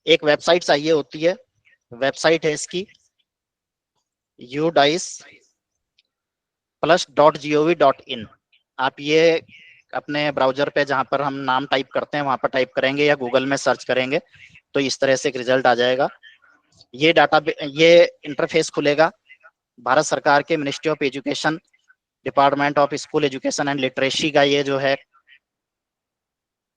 एक वेबसाइट चाहिए होती है, वेबसाइट है इसकी udice+.gov.in। आप ये अपने ब्राउजर पे जहां पर हम नाम टाइप करते हैं वहां पर टाइप करेंगे या गूगल में सर्च करेंगे तो इस तरह से एक रिजल्ट आ जाएगा। ये डाटा, ये इंटरफेस खुलेगा। भारत सरकार के ministry of education, department of school education and literacy का ये जो है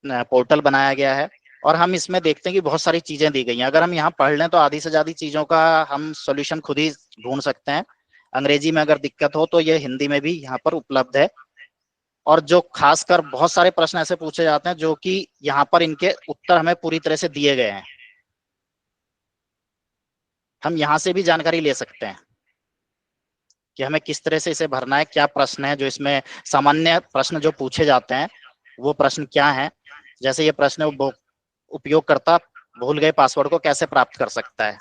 पोर्टल बनाया गया है। और हम इसमें देखते हैं कि बहुत सारी चीजें दी गई हैं। अगर हम यहाँ पढ़ लें तो आधी से ज्यादा चीजों का हम सॉल्यूशन खुद ही ढूंढ सकते हैं। अंग्रेजी में अगर दिक्कत हो तो ये हिंदी में भी यहाँ पर उपलब्ध है। और जो खासकर बहुत सारे प्रश्न ऐसे पूछे जाते हैं जो कि यहाँ पर इनके उत्तर हमें पूरी तरह से दिए गए हैं, हम यहाँ से भी जानकारी ले सकते हैं कि हमें किस तरह से इसे भरना है, क्या प्रश्न है जो इसमें सामान्य प्रश्न जो पूछे जाते हैं वो प्रश्न क्या है। जैसे ये प्रश्न, उपयोगकर्ता भूल गए पासवर्ड को कैसे प्राप्त कर सकता है।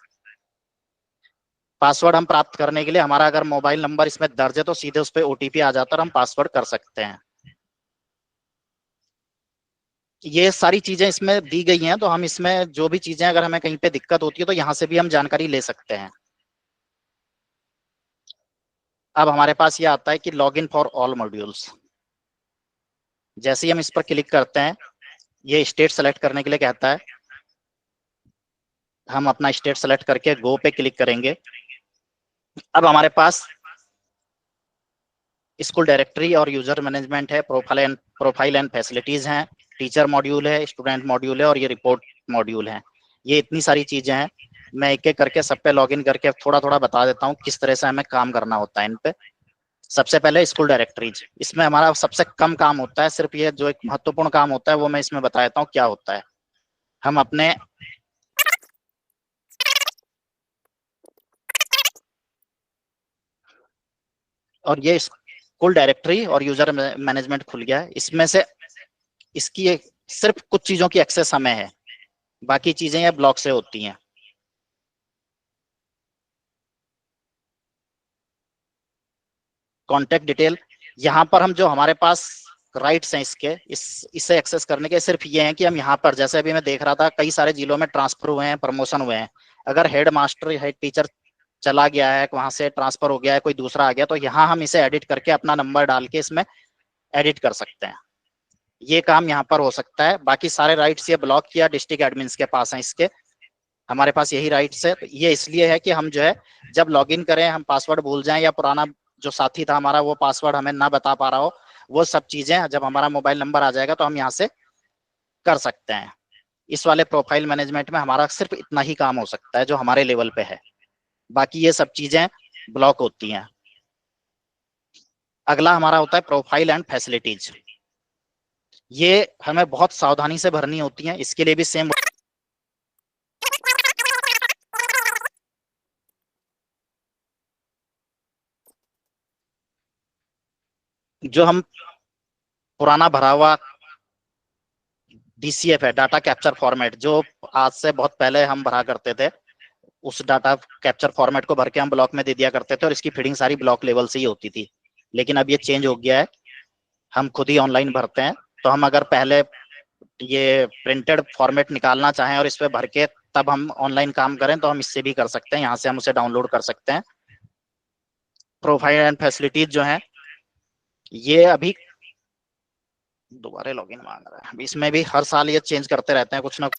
पासवर्ड हम प्राप्त करने के लिए हमारा अगर मोबाइल नंबर इसमें दर्ज है तो सीधे उस पर ओटीपी आ जाता है और हम पासवर्ड कर सकते हैं। ये सारी चीजें इसमें दी गई हैं, तो हम इसमें जो भी चीजें अगर हमें कहीं पे दिक्कत होती है तो यहाँ से भी हम जानकारी ले सकते हैं। अब हमारे पास ये आता है कि log in for all modules. जैसे ही हम इस पर क्लिक करते हैं ये स्टेट सेलेक्ट करने के लिए कहता है। हम अपना स्टेट सेलेक्ट करके गो पे क्लिक करेंगे। अब हमारे पास स्कूल डायरेक्टरी और यूजर मैनेजमेंट है, प्रोफाइल एंड फैसिलिटीज हैं, टीचर मॉड्यूल है, स्टूडेंट मॉड्यूल है और ये रिपोर्ट मॉड्यूल है। ये इतनी सारी चीजें हैं। मैं एक एक करके सब पे लॉगिन करके थोड़ा थोड़ा बता देता हूँ किस तरह से हमें काम करना होता है इन पे। सबसे पहले स्कूल डायरेक्टरीज, इसमें हमारा सबसे कम काम होता है, सिर्फ ये जो एक महत्वपूर्ण काम होता है वो मैं इसमें बता देता हूँ क्या होता है। हम अपने और ये स्कूल डायरेक्टरी और यूजर मैनेजमेंट खुल गया है। इसमें से इसकी सिर्फ कुछ चीजों की एक्सेस हमें है, बाकी चीजें ये ब्लॉक से होती हैं। कॉन्टेक्ट डिटेल, यहाँ पर हम जो हमारे पास राइट्स हैं इसके इसे एक्सेस करने के सिर्फ ये हैं कि हम यहाँ पर, जैसे अभी मैं देख रहा था कई सारे जिलों में ट्रांसफर हुए हैं, प्रमोशन हुए हैं। अगर हेड मास्टर हेड टीचर चला गया है, वहां से ट्रांसफर हो गया है, कोई दूसरा आ गया, तो यहाँ हम इसे एडिट करके अपना नंबर डाल के इसमें एडिट कर सकते हैं। ये काम यहाँ पर हो सकता है। बाकी सारे राइट्स ये ब्लॉक किया डिस्ट्रिक्ट एडमिन्स के पास हैं इसके, हमारे पास यही राइट्स है। तो ये इसलिए है कि हम जो है जब लॉगिन करें हम पासवर्ड भूल जाएं या पुराना जो साथी था हमारा वो पासवर्ड हमें ना बता पा रहा हो, वो सब चीजें जब हमारा मोबाइल नंबर आ जाएगा तो हम यहाँ से कर सकते हैं। इस वाले प्रोफाइल मैनेजमेंट में हमारा सिर्फ इतना ही काम हो सकता है जो हमारे लेवल पे है, बाकी ये सब चीजें ब्लॉक होती हैं। अगला हमारा होता है प्रोफाइल एंड फैसिलिटीज। ये हमें बहुत सावधानी से भरनी होती है, इसके लिए भी सेम जो हम पुराना भरा हुआ डीसीएफ है, डाटा कैप्चर फॉर्मेट, जो आज से बहुत पहले हम भरा करते थे, उस डाटा कैप्चर फॉर्मेट को भर के हम ब्लॉक में दे दिया करते थे और इसकी फीडिंग सारी ब्लॉक लेवल से ही होती थी। लेकिन अब ये चेंज हो गया है, हम खुद ही ऑनलाइन भरते हैं। तो हम अगर पहले ये प्रिंटेड फॉर्मेट निकालना चाहें और इस पे भर के तब हम ऑनलाइन काम करें तो हम इससे भी कर सकते हैं, यहाँ से हम उसे डाउनलोड कर सकते हैं। प्रोफाइल एंड फैसिलिटीज जो है ये अभी दोबारा लॉगिन मांग रहा है, इसमें भी हर साल ये चेंज करते रहते हैं कुछ ना।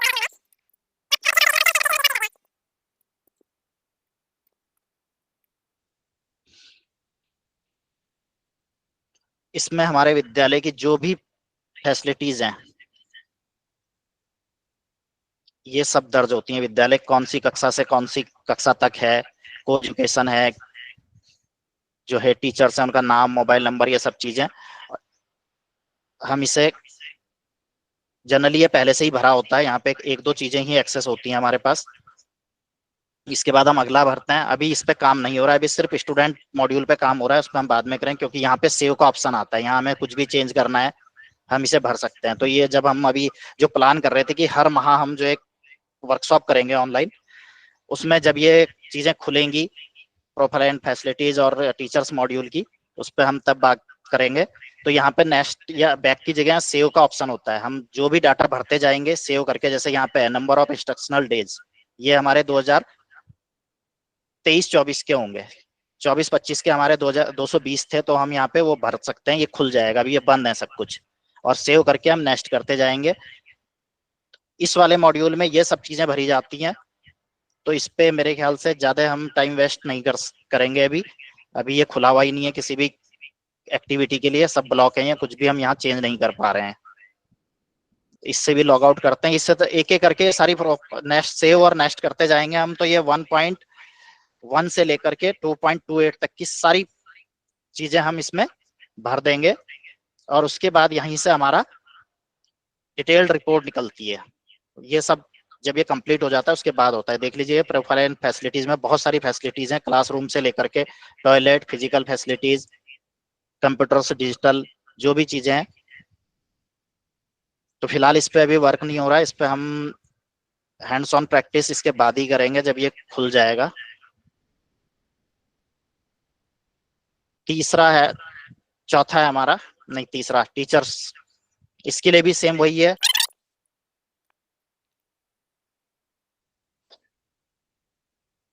इसमें हमारे विद्यालय की जो भी फैसिलिटीज हैं ये सब दर्ज होती हैं। विद्यालय कौन सी कक्षा से कौन सी कक्षा तक है, को एजुकेशन है, जो है टीचर्स हैं उनका नाम, मोबाइल नंबर, ये सब चीजें। हम इसे जनरली ये पहले से ही भरा होता है, यहाँ पे एक दो चीजें ही एक्सेस होती हैं हमारे पास। इसके बाद हम अगला भरते हैं। अभी इस पे काम नहीं हो रहा है, अभी सिर्फ स्टूडेंट मॉड्यूल पे काम हो रहा है, उसको हम बाद में करें क्योंकि यहाँ पे सेव का ऑप्शन आता है, यहाँ हमें कुछ भी चेंज करना है हम इसे भर सकते हैं। तो ये जब हम अभी जो प्लान कर रहे थे कि हर माह हम जो एक वर्कशॉप करेंगे ऑनलाइन, उसमें जब ये चीजें खुलेंगी प्रोफाइल एंड फैसिलिटीज और टीचर्स मॉड्यूल की, उस पर हम तब बात करेंगे। तो यहाँ पे नेक्स्ट या बैक की जगह सेव का ऑप्शन होता है। हम जो भी डाटा भरते जाएंगे सेव करके, जैसे यहाँ पे नंबर ऑफ इंस्ट्रक्शनल डेज, ये हमारे 2023-24 के होंगे। 24-25 के हमारे 2220 थे, तो हम यहाँ पे वो भर सकते हैं, ये खुल जाएगा। अभी ये बंद है सब कुछ, और सेव करके हम नेक्स्ट करते जाएंगे। इस वाले मॉड्यूल में ये सब चीजें भरी जाती हैं, तो इस पे मेरे ख्याल से ज्यादा हम टाइम वेस्ट नहीं करेंगे। अभी अभी ये खुला हुआ ही नहीं है किसी भी एक्टिविटी के लिए, सब ब्लॉक है, कुछ भी हम यहाँ चेंज नहीं कर पा रहे हैं। इससे भी लॉग आउट करते हैं। इससे तो एक एक करके सारी नेक्स्ट सेव और नेक्स्ट करते जाएंगे हम, तो ये 1.1 से लेकर के 2.28 तक की सारी चीजें हम इसमें भर देंगे, और उसके बाद यहीं से हमारा डिटेल्ड रिपोर्ट निकलती है। ये सब जब ये कंप्लीट हो जाता है उसके बाद होता है। देख लीजिए प्रोफाइल एंड फैसिलिटीज में बहुत सारी फैसिलिटीज हैं, क्लासरूम से लेकर के टॉयलेट, फिजिकल फैसिलिटीज, कंप्यूटर से डिजिटल, जो भी चीजें हैं। तो फिलहाल इस पे अभी वर्क नहीं हो रहा है, इस पे हम हैंड्स ऑन प्रैक्टिस इसके बाद ही करेंगे जब ये खुल जाएगा। तीसरा है, चौथा है हमारा, नहीं तीसरा, टीचर्स। इसके लिए भी सेम वही है।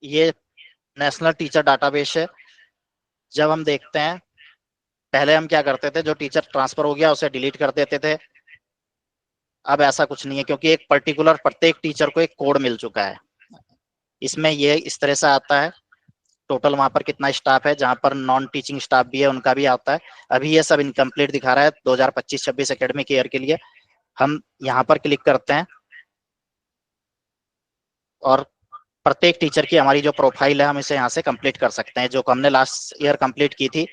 ये नेशनल टीचर डाटाबेस है। जब हम देखते हैं, पहले हम क्या करते थे, जो टीचर ट्रांसफर हो गया उसे डिलीट कर देते थे। अब ऐसा कुछ नहीं है, क्योंकि एक पर्टिकुलर प्रत्येक टीचर को एक कोड मिल चुका है। इसमें ये इस तरह से आता है, टोटल वहां पर कितना स्टाफ है, जहां पर नॉन टीचिंग स्टाफ भी है उनका भी आता है। अभी ये सब इनकम्प्लीट दिखा रहा है 2025-26 एकेडमिक ईयर के लिए। हम यहाँ पर क्लिक करते हैं, और प्रत्येक टीचर की हमारी जो प्रोफाइल है हम इसे यहाँ से कंप्लीट कर सकते हैं। जो हमने लास्ट ईयर कंप्लीट की थी,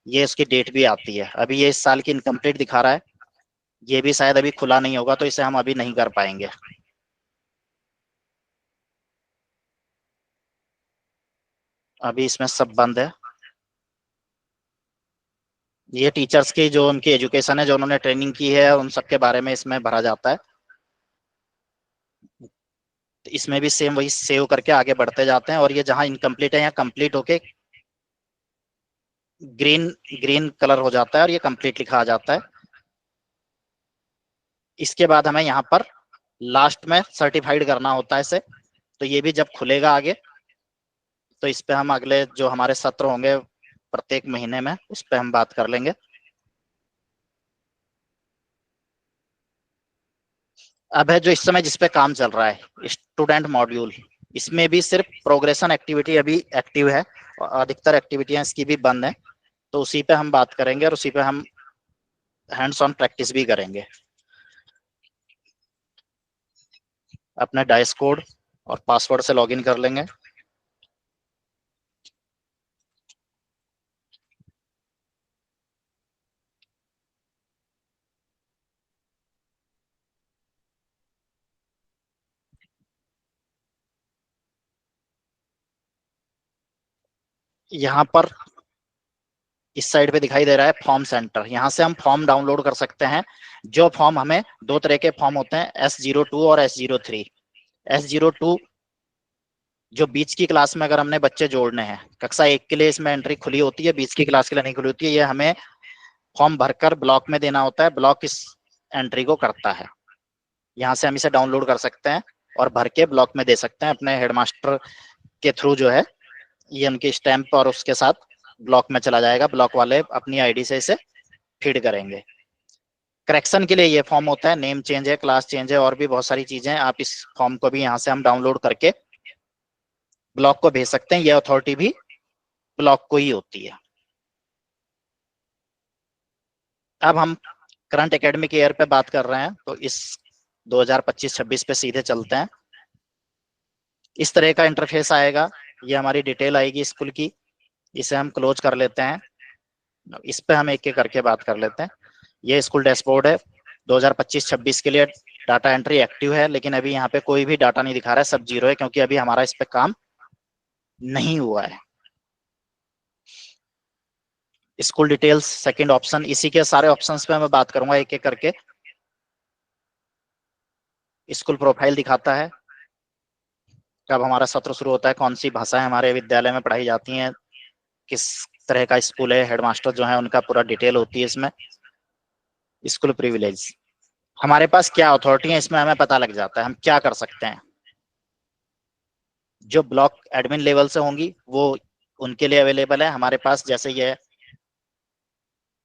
ये इसकी डेट भी आती है। अभी ये इस साल की इनकम्प्लीट दिखा रहा है, ये भी शायद अभी खुला नहीं होगा, तो इसे हम अभी नहीं कर पाएंगे। अभी इसमें सब बंद है। ये टीचर्स की जो उनकी एजुकेशन है, जो उन्होंने ट्रेनिंग की है, उन सब के बारे में इसमें भरा जाता है। तो इसमें भी सेम वही सेव करके आगे बढ़ते जाते हैं, और ये जहां इनकम्प्लीट है यहाँ कंप्लीट होके ग्रीन ग्रीन कलर हो जाता है, और ये कंप्लीट लिखा आ जाता है। इसके बाद हमें यहाँ पर लास्ट में सर्टिफाइड करना होता है इसे। तो ये भी जब खुलेगा आगे, तो इस पे हम अगले जो हमारे सत्र होंगे प्रत्येक महीने में, उस पे हम बात कर लेंगे। अब है जो इस समय जिस पे काम चल रहा है, स्टूडेंट मॉड्यूल। इसमें भी सिर्फ प्रोग्रेशन एक्टिविटी अभी एक्टिव है, और अधिकतर एक्टिविटियां इसकी भी बंद है। तो उसी पे हम बात करेंगे, और उसी पे हम हैंड्स ऑन प्रैक्टिस भी करेंगे। अपने डाइस कोड और पासवर्ड से लॉगिन कर लेंगे। यहाँ पर इस साइड पे दिखाई दे रहा है फॉर्म सेंटर, यहाँ से हम फॉर्म डाउनलोड कर सकते हैं। जो फॉर्म हमें, दो तरह के फॉर्म होते हैं, S02 और S03। S02 जो बीच की क्लास में अगर हमने बच्चे जोड़ने हैं, कक्षा 1 के लिए इसमें एंट्री खुली होती है, बीच की क्लास के लिए नहीं खुली होती है। ये हमें फॉर्म भरकर ब्लॉक में देना होता है, ब्लॉक इस एंट्री को करता है। यहाँ से हम इसे डाउनलोड कर सकते हैं और भर के ब्लॉक में दे सकते हैं अपने हेडमास्टर के थ्रू। जो है ये उनकी स्टैंप और उसके साथ ब्लॉक में चला जाएगा, ब्लॉक वाले अपनी आईडी से इसे फीड करेंगे। करेक्शन के लिए ये फॉर्म होता है, नेम चेंज है, क्लास चेंज है, और भी बहुत सारी चीजें। आप इस फॉर्म को भी यहाँ से हम डाउनलोड करके ब्लॉक को भेज सकते हैं। ये अथॉरिटी भी ब्लॉक को ही होती है। अब हम करंट एकेडमिक ईयर पे बात कर रहे हैं, तो इस 2025-26 पे सीधे चलते हैं। इस तरह का इंटरफेस आएगा, ये हमारी डिटेल आएगी स्कूल की। इसे हम क्लोज कर लेते हैं। इस पे हम एक एक करके बात कर लेते हैं। ये स्कूल डैशबोर्ड है, 2025-26 के लिए डाटा एंट्री एक्टिव है, लेकिन अभी यहाँ पे कोई भी डाटा नहीं दिखा रहा है, सब जीरो है, क्योंकि अभी हमारा इस पे काम नहीं हुआ है। स्कूल डिटेल्स सेकंड ऑप्शन, इसी के सारे ऑप्शंस पे मैं बात करूंगा एक एक करके। स्कूल प्रोफाइल दिखाता है, कब हमारा सत्र शुरू होता है, कौन सी भाषाएं हमारे विद्यालय में पढ़ाई जाती हैं, किस तरह का स्कूल है, हेडमास्टर जो है उनका पूरा डिटेल होती है इसमें। स्कूल प्रिविलेज, हमारे पास क्या अथॉरिटी है इसमें हमें पता लग जाता है हम क्या कर सकते हैं। जो ब्लॉक एडमिन लेवल से होंगी वो उनके लिए अवेलेबल है हमारे पास, जैसे ये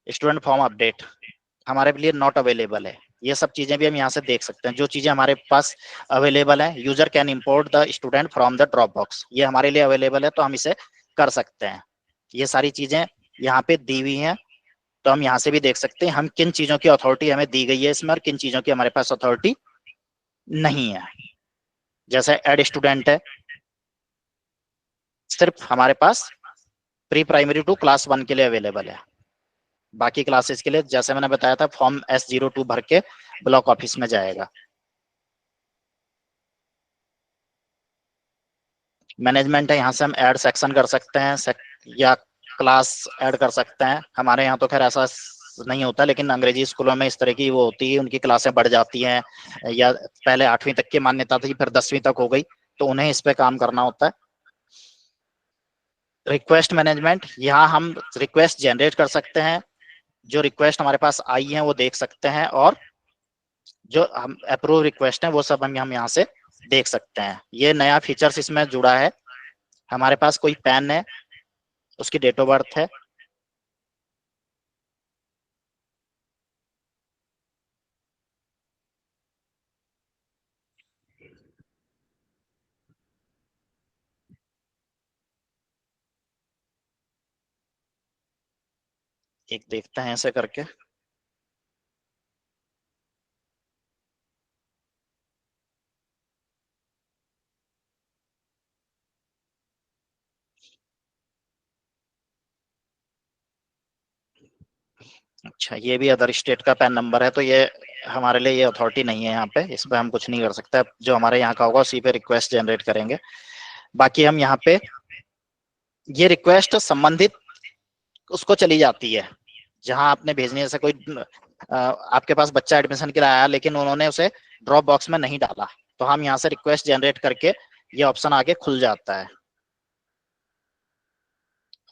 स्टूडेंट फॉर्म अपडेट हमारे लिए नॉट अवेलेबल है। ये सब चीजें भी हम यहाँ से देख सकते हैं, जो चीजें हमारे पास अवेलेबल है। User can import the student from the drop box, ये हमारे लिए अवेलेबल है तो हम इसे कर सकते हैं। ये सारी चीजें यहाँ पे दी हुई हैं, तो हम यहाँ से भी देख सकते हैं हम किन चीजों की अथॉरिटी हमें दी गई है इसमें और किन चीजों की हमारे पास अथॉरिटी नहीं है। जैसे एड स्टूडेंट है, सिर्फ हमारे पास प्री प्राइमरी टू क्लास 1 के लिए अवेलेबल है, बाकी क्लासेस के लिए जैसे मैंने बताया था फॉर्म S02 भर के ब्लॉक ऑफिस में जाएगा। मैनेजमेंट है, यहाँ से हम ऐड सेक्शन कर सकते हैं या क्लास ऐड कर सकते हैं। हमारे यहाँ तो खैर ऐसा नहीं होता, लेकिन अंग्रेजी स्कूलों में इस तरह की वो होती है, उनकी क्लासें बढ़ जाती हैं, या पहले 8वीं तक की मान्यता थी फिर 10वीं तक हो गई, तो उन्हें इस पे काम करना होता है। रिक्वेस्ट मैनेजमेंट, यहाँ हम रिक्वेस्ट जनरेट कर सकते हैं, जो रिक्वेस्ट हमारे पास आई है वो देख सकते हैं, और जो हम अप्रूव रिक्वेस्ट है वो सब हम यहाँ से देख सकते हैं। ये नया फीचर्स इसमें जुड़ा है। हमारे पास कोई पैन है, उसकी डेट ऑफ बर्थ है, एक देखते हैं ऐसे करके। अच्छा, ये भी अदर स्टेट का पैन नंबर है, तो ये हमारे लिए ये अथॉरिटी नहीं है यहाँ पे, इस पे हम कुछ नहीं कर सकते। जो हमारे यहाँ का होगा उसी पे रिक्वेस्ट जनरेट करेंगे। बाकी हम यहाँ पे ये रिक्वेस्ट संबंधित उसको चली जाती है जहां आपने भेजनी है। जैसे कोई आपके पास बच्चा एडमिशन के लिए आया लेकिन उन्होंने उसे ड्रॉप बॉक्स में नहीं डाला, तो हम यहाँ से रिक्वेस्ट जनरेट करके ये ऑप्शन आगे खुल जाता है।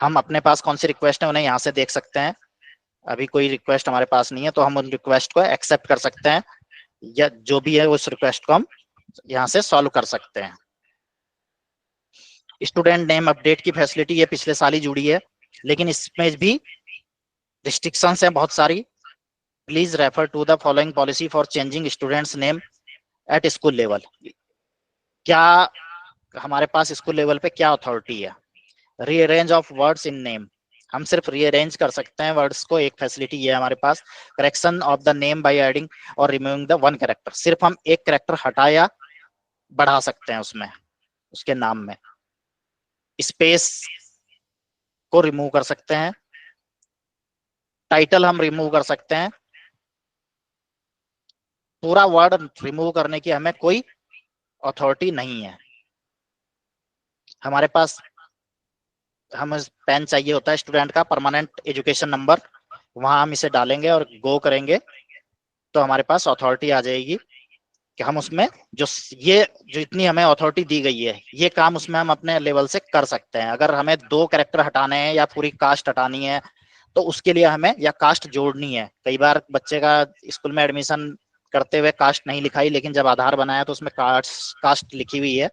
हम अपने पास कौन सी रिक्वेस्ट है उन्हें यहाँ से देख सकते हैं। अभी कोई रिक्वेस्ट हमारे पास नहीं है, तो हम उन रिक्वेस्ट को एक्सेप्ट कर सकते हैं, या जो भी है उस रिक्वेस्ट को हम यहाँ से सॉल्व कर सकते हैं। स्टूडेंट नेम अपडेट की फैसिलिटी ये पिछले साल ही जुड़ी है, लेकिन इसमें भी रिस्ट्रिक्शंस हैं बहुत सारी। Please refer to the following policy for changing students name at school level. क्या हमारे पास स्कूल लेवल पे क्या अथॉरिटी है? Rearrange of words in name, हम सिर्फ रीअरेंज कर सकते हैं वर्ड्स को, एक फैसिलिटी ये है हमारे पास। Correction of the name by adding और रिमूविंग द वन कैरेक्टर, सिर्फ हम एक कैरेक्टर हटा या बढ़ा सकते हैं उसमें, उसके नाम में। स्पेस को रिमूव कर सकते हैं, टाइटल हम रिमूव कर सकते हैं। पूरा वर्ड रिमूव करने की हमें कोई अथॉरिटी नहीं है। हमारे पास हम पेन चाहिए होता है स्टूडेंट का परमानेंट एजुकेशन नंबर, वहां हम इसे डालेंगे और गो करेंगे तो हमारे पास अथॉरिटी आ जाएगी कि हम उसमें जो ये जो इतनी हमें अथॉरिटी दी गई है ये काम उसमें हम अपने लेवल से कर सकते हैं। अगर हमें 2 कैरेक्टर हटाने हैं या पूरी कास्ट हटानी है तो उसके लिए हमें, या कास्ट जोड़नी है, कई बार बच्चे का स्कूल में एडमिशन करते हुए कास्ट नहीं लिखाई, लेकिन जब आधार बनाया तो उसमें कास्ट लिखी हुई है,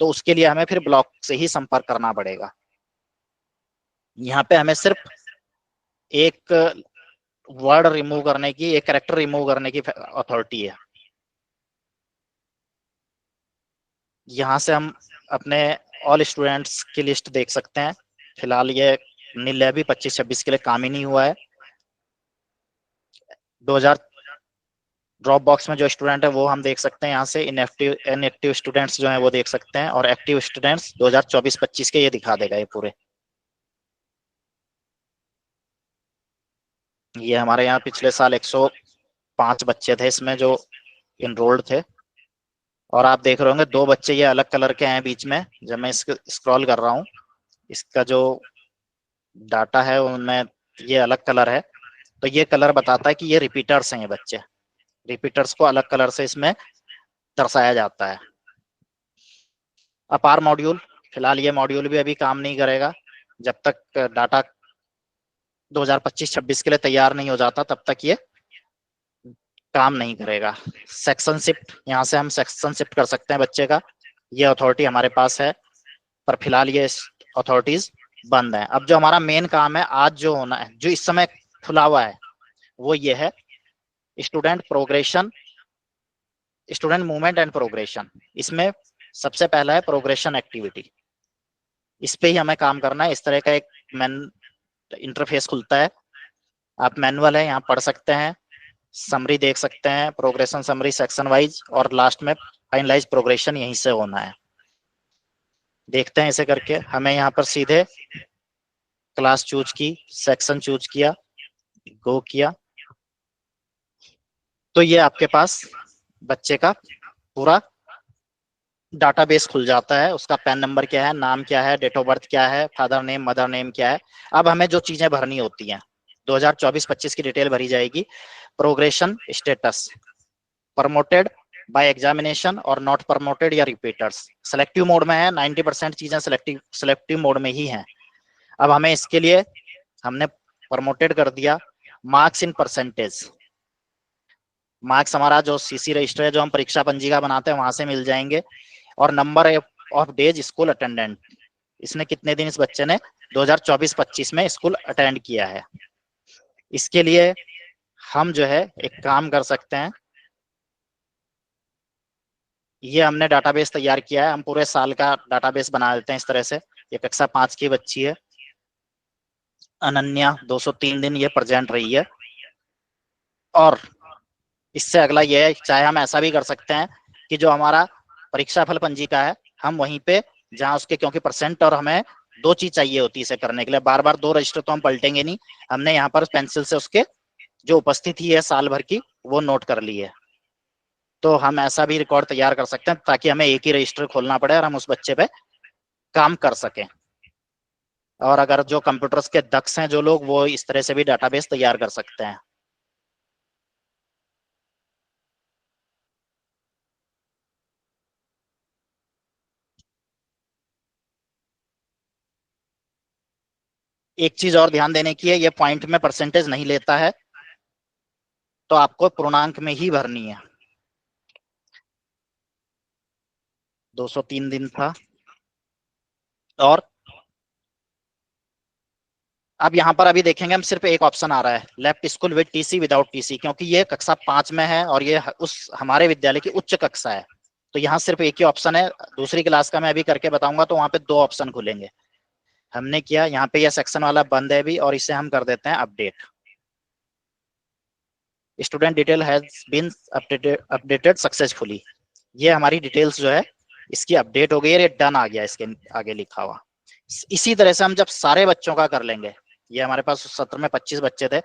तो उसके लिए हमें फिर ब्लॉक से ही संपर्क करना पड़ेगा। यहाँ पे हमें सिर्फ एक वर्ड रिमूव करने की, एक कैरेक्टर रिमूव करने की अथॉरिटी है। यहाँ से हम अपने ऑल स्टूडेंट्स की लिस्ट देख सकते हैं। फिलहाल ये नील है, भी 25-26 के लिए काम ही नहीं हुआ है। 2000 ड्रॉप बॉक्स में जो स्टूडेंट है वो हम देख सकते हैं यहाँ से। इनएक्टिव स्टूडेंट्स जो हैं वो देख सकते हैं, और एक्टिव स्टूडेंट्स 2024-25 के ये दिखा देगा ये पूरे। ये हमारे यहाँ पिछले साल 105 बच्चे थे इसमें जो इनरोल्ड थे, और आप देख रहे होंगे 2 बच्चे ये अलग कलर के हैं बीच में। जब मैं इसको स्क्रॉल कर रहा हूँ, इसका जो डाटा है उनमें ये अलग कलर है, तो ये कलर बताता है कि ये रिपीटर्स हैं। ये बच्चे रिपीटर्स को अलग कलर से इसमें दर्शाया जाता है। अपार मॉड्यूल, फिलहाल ये मॉड्यूल भी अभी काम नहीं करेगा जब तक डाटा 2025-26 के लिए तैयार नहीं हो जाता, तब तक ये काम नहीं करेगा। सेक्शन शिफ्ट, यहाँ से हम सेक्शन शिफ्ट कर सकते हैं बच्चे का, ये अथॉरिटी हमारे पास है, पर फिलहाल ये अथॉरिटीज बंद है। अब जो हमारा मेन काम है आज जो होना है, जो इस समय खुला हुआ है, वो ये है student progression, student movement and progression. इसमें सबसे पहला है प्रोग्रेशन एक्टिविटी, इस पे ही हमें काम करना है। इस तरह का एक मैन इंटरफेस खुलता है, आप मैनुअल है यहाँ पढ़ सकते हैं, समरी देख सकते हैं, प्रोग्रेशन समरी सेक्शन वाइज, और लास्ट में फाइनलाइज प्रोग्रेशन यहीं से होना है। देखते हैं इसे करके। हमें यहाँ पर सीधे क्लास चूज की, सेक्शन चूज किया, गो किया, तो ये आपके पास बच्चे का पूरा डाटाबेस खुल जाता है। उसका पैन नंबर क्या है, नाम क्या है, डेट ऑफ बर्थ क्या है, फादर नेम मदर नेम क्या है। अब हमें जो चीजें भरनी होती हैं, 2024-25 की डिटेल भरी जाएगी। Progression status, promoted by examination और नॉट प्रमोटेड या रिपीटर्स। सिलेक्टिव मोड में है, 90% चीजें सिलेक्टिव मोड में ही हैं। अब हमें इसके लिए हमने प्रमोटेड कर दिया। मार्क्स इन परसेंटेज, मार्क्स हमारा जो सीसी रजिस्टर है, जो हम परीक्षा पंजिका बनाते हैं, वहां से मिल जाएंगे। और number of days school attendant, इसने कितने दिन इस बच्चे ने 2024-25 में स्कूल अटेंड किया है। इसके लिए हम जो है एक काम कर सकते हैं, ये हमने डाटाबेस तैयार किया है, हम पूरे साल का डाटाबेस बना देते हैं इस तरह से। ये कक्षा 5 की बच्ची है अनन्या, 203 दिन ये प्रेजेंट रही है। और इससे अगला ये है, चाहे हम ऐसा भी कर सकते हैं कि जो हमारा परीक्षा फल पंजिका है, हम वहीं पे जहां उसके, क्योंकि परसेंट और हमें दो चीज चाहिए होती है इसे करने के लिए, बार बार दो रजिस्टर तो हम पलटेंगे नहीं। हमने यहाँ पर पेंसिल से उसके जो उपस्थिति है साल भर की, वो नोट कर ली है। तो हम ऐसा भी रिकॉर्ड तैयार कर सकते हैं ताकि हमें एक ही रजिस्टर खोलना पड़े और हम उस बच्चे पे काम कर सकें। और अगर जो कंप्यूटर्स के दक्ष हैं जो लोग, वो इस तरह से भी डाटाबेस तैयार कर सकते हैं। एक चीज और ध्यान देने की है, ये पॉइंट में परसेंटेज नहीं लेता है, तो आपको पूर्णांक में ही भरनी है। 203 दिन था। और अब यहाँ पर अभी देखेंगे हम, सिर्फ एक ऑप्शन आ रहा है, left school with TC without TC, क्योंकि ये कक्षा 5 में है और ये उस हमारे विद्यालय की उच्च कक्षा है। तो यहाँ सिर्फ एक ही ऑप्शन है। दूसरी क्लास का मैं अभी करके बताऊंगा, तो वहां पे दो ऑप्शन खुलेंगे। हमने किया, यहाँ पे यह सेक्शन वाला बंद है भी, और इसे हम कर देते हैं update. Student detail has been updated successfully, ये हमारी डिटेल्स जो है इसकी अपडेट हो गई है, ये डन आ गया इसके आगे लिखा हुआ। इसी तरह से हम जब सारे बच्चों का कर लेंगे, ये हमारे पास सत्र में 25 बच्चे थे,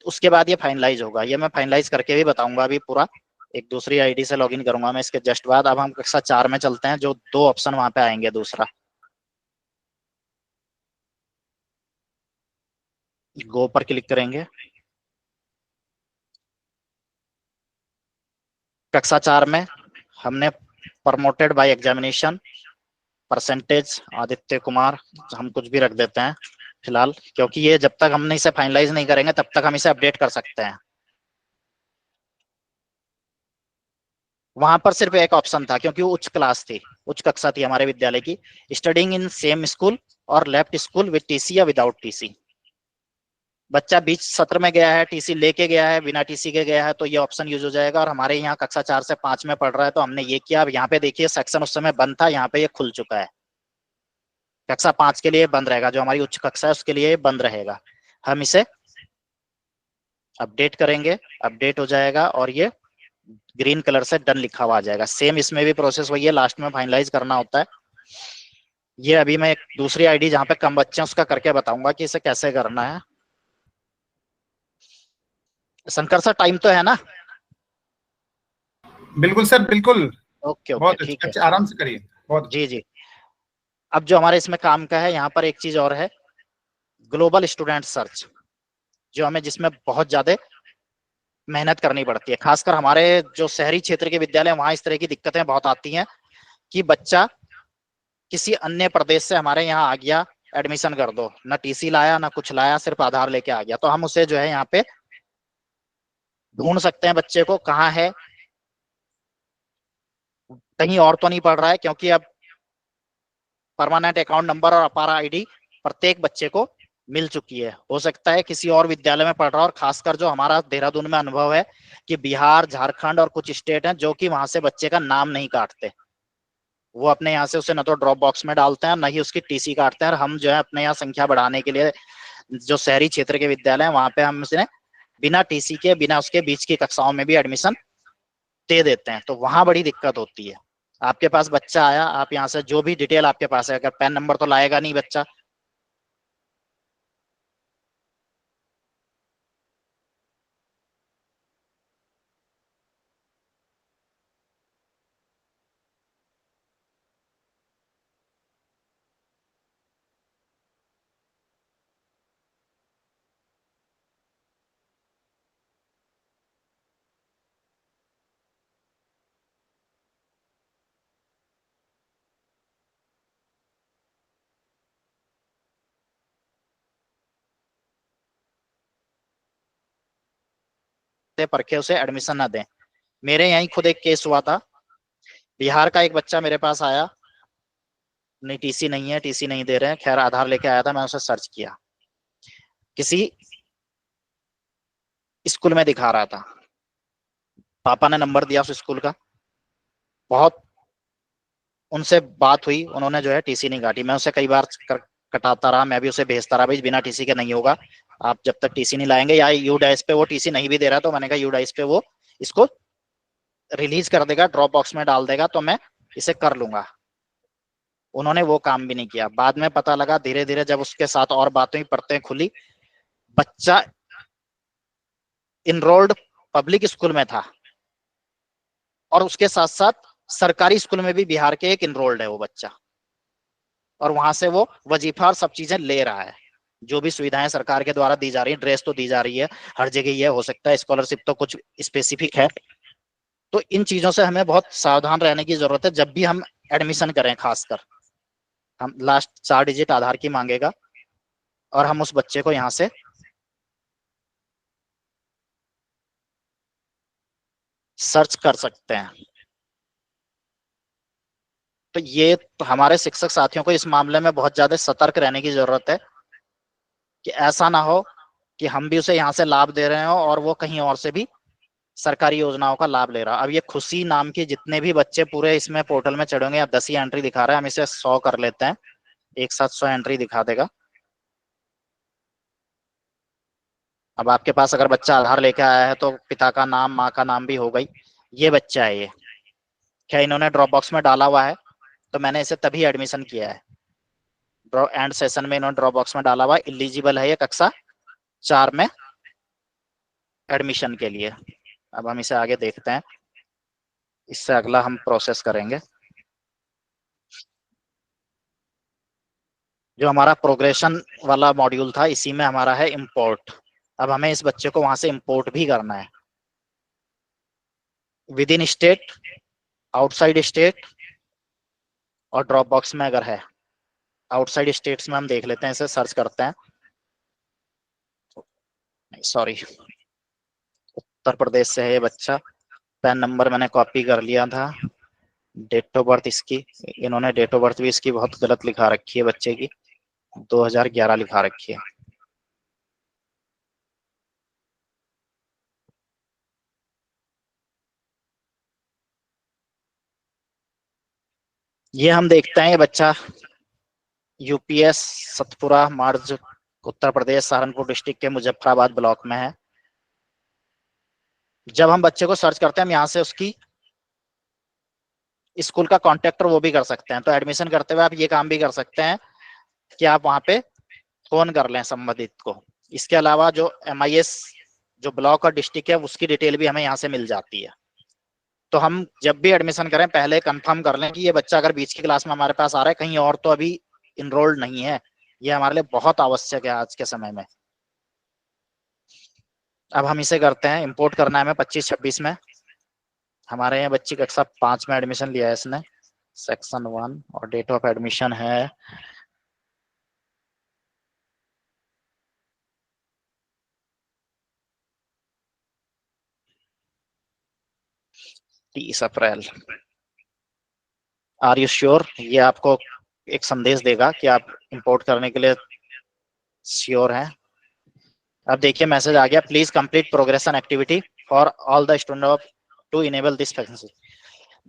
उसके बाद ये फाइनलाइज होगा। ये मैं फाइनलाइज करके भी बताऊंगा अभी पूरा। एक दूसरी आईडी से लॉगिन करूंगा मैं इसके जस्ट बाद। अब हम कक्षा 4 में चलते हैं, जो दो ऑप्शन वहां पे आएंगे। दूसरा गो पर क्लिक करेंगे। कक्षा 4 में हमने promoted by examination, percentage Aditya Kumar, हम कुछ भी रख देते हैं फिलहाल, क्योंकि ये जब तक हमने इसे फाइनलाइज नहीं करेंगे तब तक हम इसे अपडेट कर सकते हैं। वहां पर सिर्फ एक ऑप्शन था, क्योंकि वो उच्च क्लास थी, उच्च कक्षा थी हमारे विद्यालय की। स्टडिंग इन सेम स्कूल और लेफ्ट स्कूल विद टीसी या विदाउट टीसी। बच्चा बीच सत्र में गया है, टीसी लेके गया है, बिना टीसी के गया है, तो ये ऑप्शन यूज हो जाएगा। और हमारे यहाँ कक्षा 4 से 5 में पढ़ रहा है, तो हमने ये किया। अब यहाँ पे देखिए सेक्शन उस समय बंद था, यहाँ पे ये खुल चुका है। कक्षा 5 के लिए बंद रहेगा, जो हमारी उच्च कक्षा है उसके लिए बंद रहेगा। हम इसे अपडेट करेंगे, अपडेट हो जाएगा और ये ग्रीन कलर से डन लिखा हुआ आ जाएगा। सेम इसमें भी प्रोसेस वही है, लास्ट में फाइनलाइज करना होता है। ये अभी मैं एक दूसरी आईडी जहाँ पे कम बच्चे हैं उसका करके बताऊंगा कि इसे कैसे करना है। शंकर सर टाइम तो है ना? बिल्कुल सर, बिल्कुल। ओके ओके बहुत ठीक है। अच्छा, आराम से करिए। बहुत जी जी। अब जो हमारे इसमें काम का है, यहाँ पर एक चीज और है, ग्लोबल स्टूडेंट सर्च, जो हमें जिसमें बहुत ज्यादा मेहनत करनी पड़ती है। खासकर हमारे जो शहरी क्षेत्र के विद्यालय, वहां इस तरह की दिक्कतें बहुत आती हैं कि बच्चा किसी अन्य प्रदेश से हमारे यहाँ आ गया, एडमिशन कर दो, ना टीसी लाया ना कुछ लाया, सिर्फ आधार लेके आ गया, तो हम उसे जो है यहाँ पे ढूंढ सकते हैं बच्चे को कहाँ है, कहीं और तो नहीं पढ़ रहा है, क्योंकि अब परमानेंट अकाउंट नंबर और अपारा आईडी प्रत्येक बच्चे को मिल चुकी है। हो सकता है किसी और विद्यालय में पढ़ रहा हो, और खासकर जो हमारा देहरादून में अनुभव है कि बिहार, झारखंड और कुछ स्टेट हैं जो कि वहां से बच्चे का नाम नहीं काटते। वो अपने यहाँ से उसे न तो ड्रॉप बॉक्स में डालते हैं, न ही उसकी टीसी काटते हैं। और हम जो है अपने यहाँ संख्या बढ़ाने के लिए जो शहरी क्षेत्र के विद्यालय हैं वहां पे हम उसे बिना टीसी के, बिना उसके बीच की कक्षाओं में भी एडमिशन दे देते हैं। तो वहां बड़ी दिक्कत होती है। आपके पास बच्चा आया, आप यहाँ से जो भी डिटेल आपके पास है, अगर पैन नंबर तो लाएगा नहीं बच्चा, परखे उसे एडमिशन ना दें। मेरे यहीं खुद एक केस हुआ था। बिहार का एक बच्चा मेरे पास आया, नहीं टीसी नहीं है, टीसी नहीं दे रहे हैं। खैर आधार लेके आया था, मैं उसे सर्च किया, किसी स्कूल में दिखा रहा था। पापा ने नंबर दिया उस स्कूल का, बहुत उनसे बात हुई, उन्होंने जो है टीसी नहीं काटी। मैं उसे कई बार कटाता रहा, मैं भी उसे भेजता रहा, भाई बिना टीसी के नहीं होगा, आप जब तक टीसी नहीं लाएंगे। या यू डाइस पे वो टीसी नहीं भी दे रहा, तो मैंने कहा यू डाइस पे वो इसको रिलीज कर देगा, ड्रॉप बॉक्स में डाल देगा, तो मैं इसे कर लूंगा। उन्होंने वो काम भी नहीं किया। बाद में पता लगा धीरे धीरे, जब उसके साथ और बातें परतें खुली, बच्चा इनरोल्ड पब्लिक स्कूल में था, और उसके साथ साथ सरकारी स्कूल में भी बिहार के एक इनरोल्ड है वो बच्चा, और वहां से वो वजीफा और सब चीजें ले रहा है। जो भी सुविधाएं सरकार के द्वारा दी जा रही है, ड्रेस तो दी जा रही है, हर जगह ये हो सकता है, स्कॉलरशिप तो कुछ स्पेसिफिक है। तो इन चीजों से हमें बहुत सावधान रहने की जरूरत है जब भी हम एडमिशन करें। खासकर हम लास्ट 4 डिजिट आधार की मांगेगा, और हम उस बच्चे को यहाँ से सर्च कर सकते हैं। तो ये तो हमारे शिक्षक साथियों को इस मामले में बहुत ज्यादा सतर्क रहने की जरूरत है, कि ऐसा ना हो कि हम भी उसे यहाँ से लाभ दे रहे हो और वो कहीं और से भी सरकारी योजनाओं का लाभ ले रहा। अब ये खुशी नाम के जितने भी बच्चे पूरे इसमें पोर्टल में चढ़ेंगे, अब 10 ही एंट्री दिखा रहा है, हम इसे 100 कर लेते हैं, एक साथ 100 एंट्री दिखा देगा। अब आपके पास अगर बच्चा आधार लेके आया है तो पिता का नाम, माँ का नाम भी हो गई। ये बच्चा है ये, क्या इन्होंने ड्रॉप बॉक्स में डाला हुआ है, तो मैंने इसे तभी एडमिशन किया है। एंड सेशन में इन्होंने ड्रॉप बॉक्स में डाला हुआ, इलिजिबल है ये कक्षा 4 में एडमिशन के लिए। अब हम इसे आगे देखते हैं, इससे अगला हम प्रोसेस करेंगे। जो हमारा प्रोग्रेशन वाला मॉड्यूल था, इसी में हमारा है इंपोर्ट। अब हमें इस बच्चे को वहां से इंपोर्ट भी करना है, with in state, outside state, और ड्रॉप बॉक्स में अगर है। आउटसाइड स्टेट्स में हम देख लेते हैं, इसे सर्च करते हैं। सॉरी, उत्तर प्रदेश से है ये बच्चा। पैन नंबर मैंने कॉपी कर लिया था। डेट ऑफ बर्थ इसकी, इन्होंने डेट ऑफ बर्थ भी इसकी बहुत गलत लिखा रखी है बच्चे की, 2011 लिखा रखी है। ये हम देखते हैं, ये बच्चा यूपीएस सतपुरा मार्ज, उत्तर प्रदेश, सहारनपुर डिस्ट्रिक्ट के मुजफ्फराबाद ब्लॉक में है। जब हम बच्चे को सर्च करते हैं, हम यहाँ से उसकी स्कूल का कॉन्टेक्टर वो भी कर सकते हैं। तो एडमिशन करते हुए आप ये काम भी कर सकते हैं कि आप वहाँ पे फोन कर लें संबंधित को। इसके अलावा जो एमआईएस, जो ब्लॉक और डिस्ट्रिक्ट है, उसकी डिटेल भी हमें यहाँ से मिल जाती है। तो हम जब भी एडमिशन करें, पहले कंफर्म कर लें कि ये बच्चा अगर बीच की क्लास में हमारे पास आ रहा है, कहीं और तो अभी इनरोल्ड नहीं है। ये हमारे लिए बहुत आवश्यक है आज के समय में। अब हम इसे करते हैं, इंपोर्ट करना है हमें 25-26 में। हमारे यहाँ बच्ची कक्षा 5 में एडमिशन लिया है इसने, सेक्शन 1, और डेट ऑफ एडमिशन है 30 अप्रैल। Are you sure? ये आपको एक संदेश देगा कि आप इंपोर्ट करने के लिए श्योर हैं। अब देखिए मैसेज आ गया, please complete progression activity for all the student to enable this facility.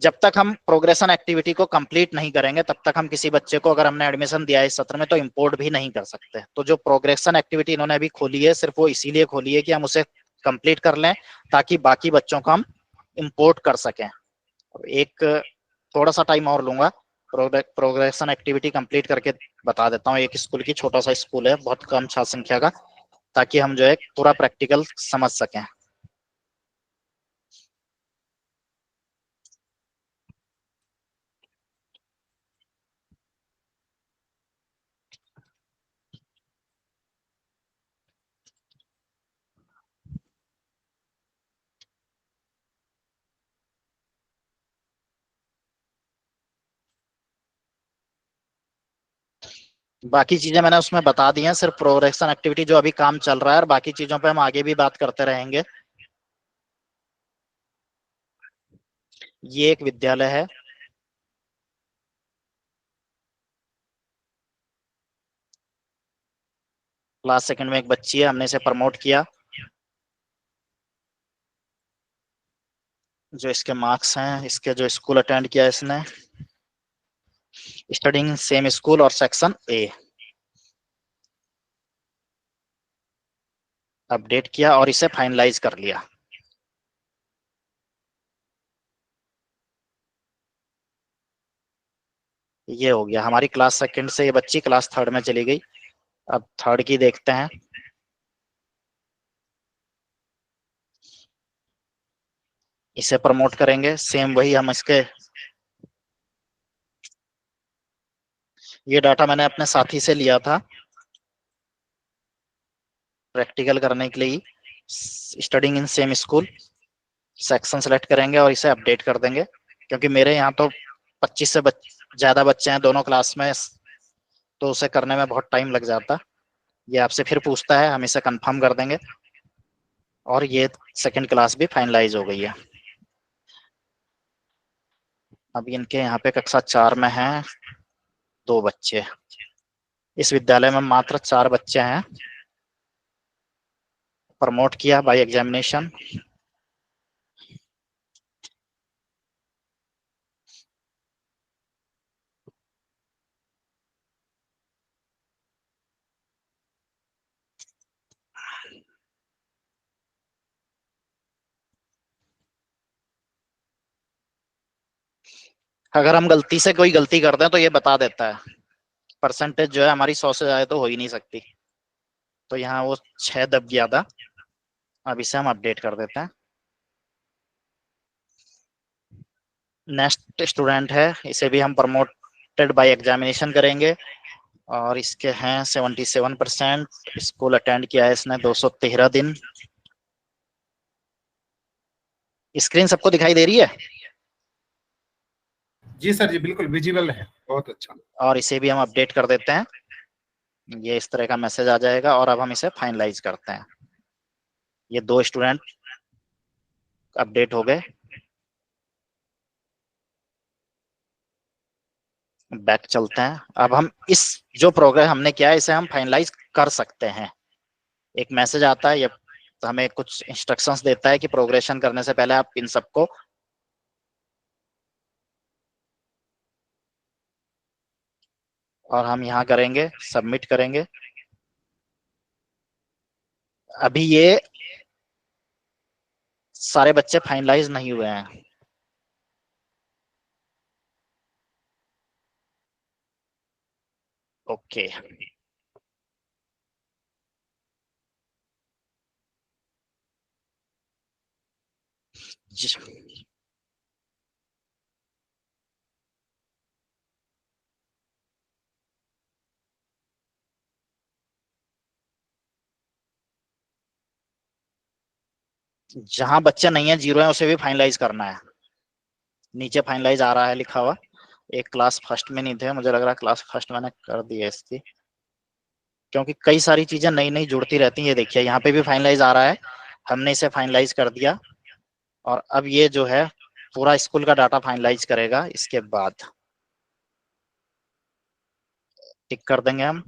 जब तक हम प्रोग्रेशन एक्टिविटी को कंप्लीट नहीं करेंगे तब तक हम किसी बच्चे को, अगर हमने एडमिशन दिया है इस सत्र में, तो इंपोर्ट भी नहीं कर सकते। तो जो प्रोग्रेशन एक्टिविटी इन्होंने अभी खोली है, सिर्फ वो इसीलिए खोली है कि हम उसे कंप्लीट कर लें ताकि बाकी बच्चों को हम इंपोर्ट कर सकें। एक थोड़ा सा टाइम और लूंगा, प्रोग्रेशन एक्टिविटी कंप्लीट करके बता देता हूँ। एक स्कूल की, छोटा सा स्कूल है, बहुत कम छात्र संख्या का, ताकि हम जो है पूरा प्रैक्टिकल समझ सकें। बाकी चीजें मैंने उसमें बता दी हैं, सिर्फ प्रोग्रेशन एक्टिविटी जो अभी काम चल रहा है, और बाकी चीजों पे हम आगे भी बात करते रहेंगे। ये एक विद्यालय है, क्लास सेकंड में एक बच्ची है, हमने इसे प्रमोट किया। जो इसके मार्क्स हैं, इसके जो स्कूल अटेंड किया इसने, स्टडिंग सेम स्कूल और सेक्शन ए, अपडेट किया और इसे फाइनलाइज कर लिया। ये हो गया, हमारी क्लास सेकंड से ये बच्ची क्लास थर्ड में चली गई। अब थर्ड की देखते हैं। इसे प्रमोट करेंगे, सेम वही हम इसके, ये डाटा मैंने अपने साथी से लिया था प्रैक्टिकल करने के लिए। Studying in same school, section select करेंगे और इसे अपडेट कर देंगे, क्योंकि मेरे यहाँ तो 25 से ज्यादा बच्चे हैं दोनों क्लास में, तो उसे करने में बहुत टाइम लग जाता। ये आपसे फिर पूछता है, हम इसे कंफर्म कर देंगे, और ये सेकंड क्लास भी फाइनलाइज हो गई है। अभी इनके यहाँ पे कक्षा 4 में हैं 2 बच्चे, इस विद्यालय में मात्र 4 बच्चे हैं। प्रमोट किया बाय एग्जामिनेशन। अगर हम गलती से कोई गलती कर दें तो ये बता देता है। परसेंटेज जो है हमारी 100 से ज्यादा तो हो ही नहीं सकती, तो यहाँ वो 6 दब गया था। अब इसे हम अपडेट कर देते हैं। नेक्स्ट स्टूडेंट है, इसे भी हम प्रमोटेड बाय एग्जामिनेशन करेंगे, और इसके हैं 77%। स्कूल अटेंड किया है इसने 213 दिन। स्क्रीन सबको दिखाई दे रही है? जी सर जी, बिल्कुल विजिबल है, बहुत अच्छा। और इसे भी हम अपडेट कर देते हैं। ये इस तरह का मैसेज आ जाएगा, और अब हम इसे फाइनलाइज करते हैं। ये 2 स्टूडेंट अपडेट हो गए। बैक चलते हैं। अब हम इस जो प्रोग्राम हमने किया है इसे हम फाइनलाइज कर सकते हैं। एक मैसेज आता है, ये तो हमें कुछ इंस्ट्रक्शंस देता है कि प्रोग्रेशन करने से पहले आप इन सबको, और हम यहाँ करेंगे, सबमिट करेंगे। अभी ये सारे बच्चे फाइनलाइज नहीं हुए हैं। ओके, जहां बच्चे नहीं है, जीरो है, उसे भी फाइनलाइज करना है। नीचे फाइनलाइज आ रहा है लिखा हुआ। एक क्लास फर्स्ट में नहीं थे, मुझे लग रहा है क्लास फर्स्ट मैंने कर दी है इसकी, क्योंकि कई सारी चीजें नई नई जुड़ती रहती हैं। ये देखिए यहाँ पे भी फाइनलाइज आ रहा है, हमने इसे फाइनलाइज कर दिया। और अब ये जो है पूरा स्कूल का डाटा फाइनलाइज करेगा, इसके बाद टिक कर देंगे हम।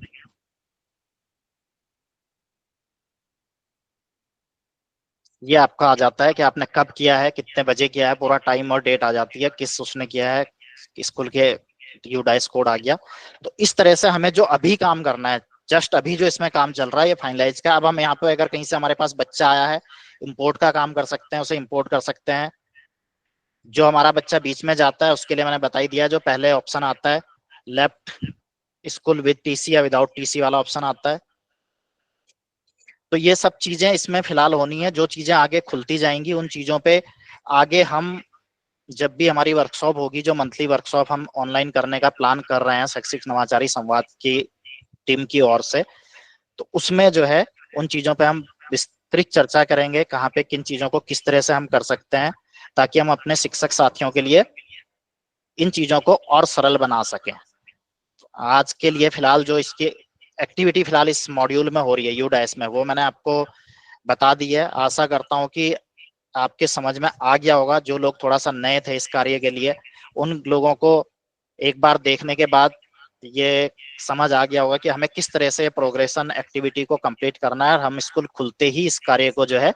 ये आपका आ जाता है कि आपने कब किया है, कितने बजे किया है, पूरा टाइम और डेट आ जाती है, किस उसने किया है, स्कूल के यूडाइस कोड आ गया। तो इस तरह से हमें जो अभी काम करना है, जस्ट अभी जो इसमें काम चल रहा है ये फाइनलाइज का। अब हम यहाँ पे अगर कहीं से हमारे पास बच्चा आया है, इंपोर्ट का काम कर सकते हैं, उसे इंपोर्ट कर सकते हैं। जो हमारा बच्चा बीच में जाता है उसके लिए मैंने बता ही दिया, जो पहले ऑप्शन आता है लेफ्ट स्कूल विद टीसी या विदाउट टीसी वाला ऑप्शन आता है। तो ये सब चीजें इसमें फिलहाल होनी है। जो चीजें आगे खुलती जाएंगी उन चीजों पे आगे हम, जब भी हमारी वर्कशॉप होगी, जो मंथली वर्कशॉप हम ऑनलाइन करने का प्लान कर रहे हैं शैक्षिक नवाचारी संवाद की टीम की ओर से, तो उसमें जो है उन चीजों पे हम विस्तृत चर्चा करेंगे, कहाँ पे किन चीजों को किस तरह से हम कर सकते हैं, ताकि हम अपने शिक्षक साथियों के लिए इन चीजों को और सरल बना सकें। आज के लिए फिलहाल जो इसकी एक्टिविटी फिलहाल इस मॉड्यूल में हो रही है यूडाइस में, वो मैंने आपको बता दी है। आशा करता हूँ कि आपके समझ में आ गया होगा। जो लोग थोड़ा सा नए थे इस कार्य के लिए, उन लोगों को एक बार देखने के बाद ये समझ आ गया होगा कि हमें किस तरह से प्रोग्रेशन एक्टिविटी को कंप्लीट करना है, और हम स्कूल खुलते ही इस कार्य को जो है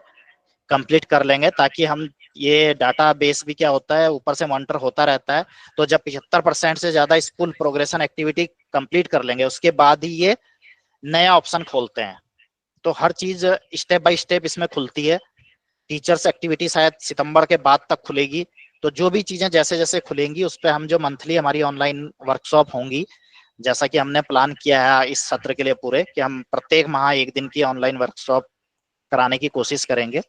कंप्लीट कर लेंगे, ताकि हम, ये डाटा बेस भी क्या होता है ऊपर से मॉनिटर होता रहता है। तो जब 75% से ज्यादा स्कूल प्रोग्रेशन एक्टिविटी कंप्लीट कर लेंगे, उसके बाद ही ये नया ऑप्शन खोलते हैं। तो हर चीज स्टेप बाय स्टेप इसमें खुलती है। टीचर्स एक्टिविटी शायद सितंबर के बाद तक खुलेगी। तो जो भी चीजें जैसे जैसे खुलेंगी उस पर हम, जो मंथली हमारी ऑनलाइन वर्कशॉप होंगी, जैसा कि हमने प्लान किया है इस सत्र के लिए पूरे, कि हम प्रत्येक माह एक दिन की ऑनलाइन वर्कशॉप कराने की कोशिश करेंगे।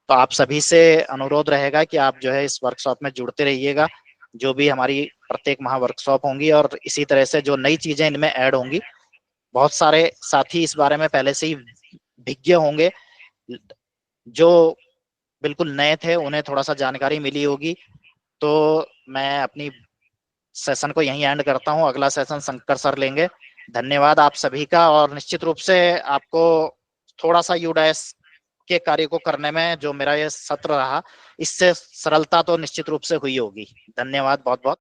तो आप सभी से अनुरोध रहेगा कि आप जो है इस वर्कशॉप में जुड़ते रहिएगा। जो भी हमारी प्रत्येक माह वर्कशॉप होंगी, और इसी तरह से जो नई चीजें इनमें ऐड होंगी, बहुत सारे साथी इस बारे में पहले से ही विज्ञ होंगे। जो बिल्कुल नए थे उन्हें थोड़ा सा जानकारी मिली होगी। तो मैं अपनी सेशन को यहीं एंड करता हूं, अगला सेशन शंकर सर लेंगे। धन्यवाद आप सभी का। और निश्चित रूप से आपको थोड़ा सा यूडाइस के कार्य को करने में जो मेरा ये सत्र रहा, इससे सरलता तो निश्चित रूप से हुई होगी। धन्यवाद बहुत बहुत।